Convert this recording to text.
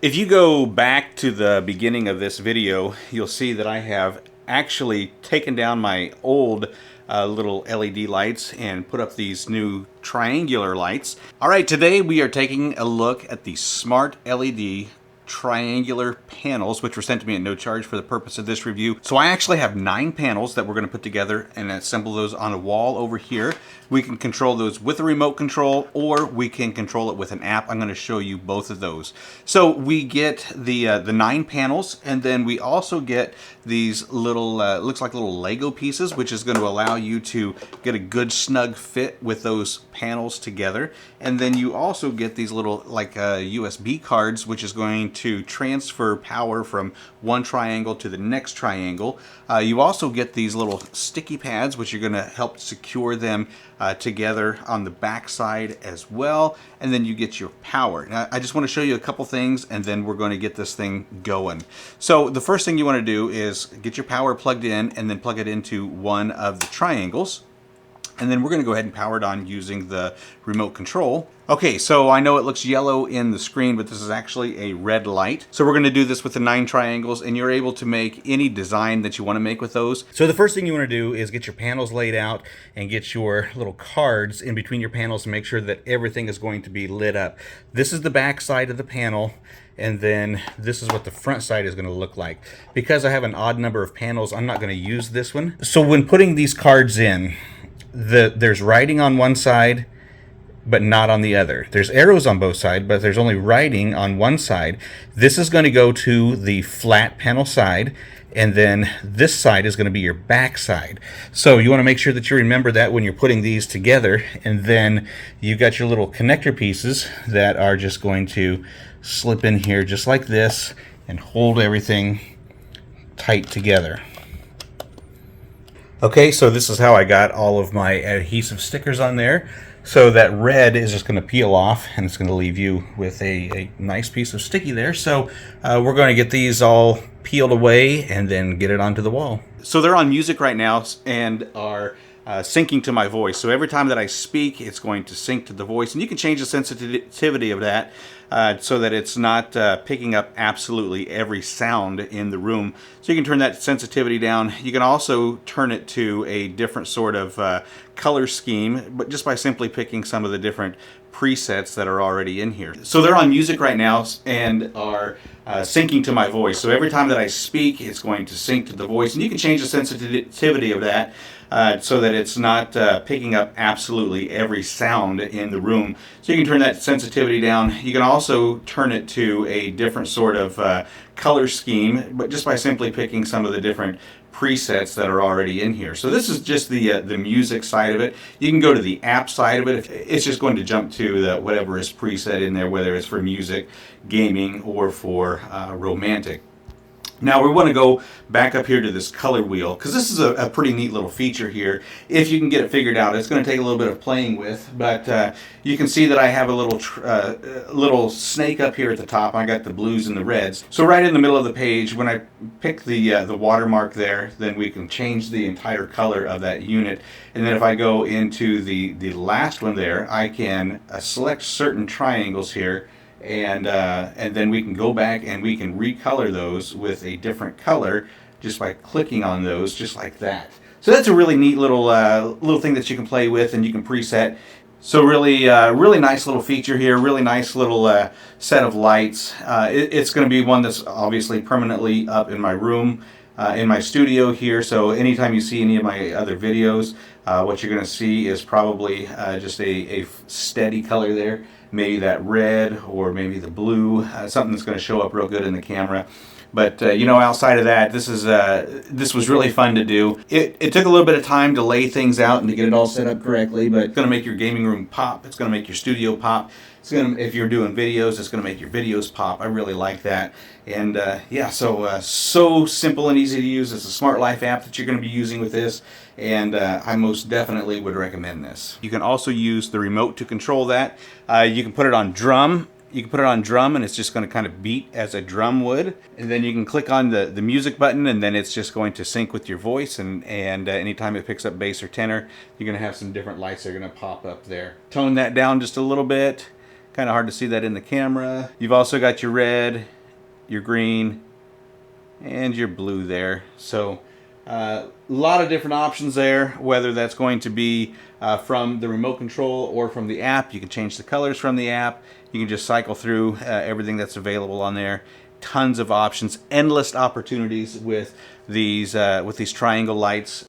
If you go back to the beginning of this video, you'll see that I have actually taken down my old little LED lights and put up these new triangular lights. All right, today we are taking a look at the smart LED triangular panels, which were sent to me at no charge for the purpose of this review. So I actually have 9 panels that we're going to put together and assemble those on a wall over here. We can control those with a remote control, or we can control it with an app. I'm going to show you both of those. So we get the 9 panels, and then we also get these little, looks like little Lego pieces, which is going to allow you to get a good snug fit with those panels together. And then you also get these little like USB cards, which is going to transfer power from one triangle to the next triangle. You also get these little sticky pads, which are going to help secure them together on the back side as well. And then you get your power. Now, I just want to show you a couple things, and then we're going to get this thing going. So the first thing you want to do is get your power plugged in, and then plug it into one of the triangles. And then we're going to go ahead and power it on using the remote control. Okay, so I know it looks yellow in the screen, but this is actually a red light. So we're going to do this with the 9 triangles, and you're able to make any design that you want to make with those. So the first thing you want to do is get your panels laid out and get your little cards in between your panels to make sure that everything is going to be lit up. This is the back side of the panel, and then this is what the front side is going to look like. Because I have an odd number of panels, I'm not going to use this one. So when putting these cards in, there's writing on one side but not on the other. There's arrows on both sides, but there's only writing on one side. This is going to go to the flat panel side, and then this side is going to be your back side. So you want to make sure that you remember that when you're putting these together. And then you got your little connector pieces that are just going to slip in here just like this and hold everything tight together. Okay, so this is how I got all of my adhesive stickers on there. So that red is just going to peel off, and it's going to leave you with a nice piece of sticky there. So we're going to get these all peeled away and then get it onto the wall. So they're on music right now and are syncing to my voice. So every time that I speak, it's going to sync to the voice. And you can change the sensitivity of that so that it's not picking up absolutely every sound in the room. So you can turn that sensitivity down. You can also turn it to a different sort of color scheme, but just by simply picking some of the different presets that are already in here. So they're on music right now and are syncing to my voice. So every time that I speak, it's going to sync to the voice. And you can change the sensitivity of that so that it's not picking up absolutely every sound in the room. So you can turn that sensitivity down. You can also turn it to a different sort of color scheme, but just by simply picking some of the different presets that are already in here. So this is just the music side of it. You can go to the app side of it. It's just going to jump to whatever is preset in there, whether it's for music, gaming, or for romantic. Now we want to go back up here to this color wheel, because this is a pretty neat little feature here. If you can get it figured out, it's going to take a little bit of playing with, but you can see that I have a little snake up here at the top. I got the blues and the reds. So right in the middle of the page, when I pick the watermark there, then we can change the entire color of that unit. And then if I go into the last one there, I can select certain triangles here. And then we can go back and we can recolor those with a different color just by clicking on those, just like that. So that's a really neat little thing that you can play with and you can preset. So really nice little feature here, really nice little set of lights. It's going to be one that's obviously permanently up in my room, in my studio here. So anytime you see any of my other videos, what you're going to see is probably just a steady color there. Maybe that red or maybe the blue, something that's going to show up real good in the camera. But you know, outside of that, this was really fun to do. It took a little bit of time to lay things out and to get it all set up correctly, but it's going to make your gaming room pop. It's going to make your studio pop. It's going to, if you're doing videos, it's going to make your videos pop. I really like that. And yeah, so simple and easy to use. It's a Smart Life app that you're going to be using with this, and I most definitely would recommend this. You can also use the remote to control that. You can put it on drum. You can put it on drum, and it's just going to kind of beat as a drum would. And then you can click on the music button, and then it's just going to sync with your voice. And anytime it picks up bass or tenor, you're going to have some different lights that are going to pop up there. Tone that down just a little bit. Kind of hard to see that in the camera. You've also got your red, your green, and your blue there. So a lot of different options there, whether that's going to be from the remote control or from the app. You can change the colors from the app. You can just cycle through everything that's available on there. Tons of options, endless opportunities with these triangle lights.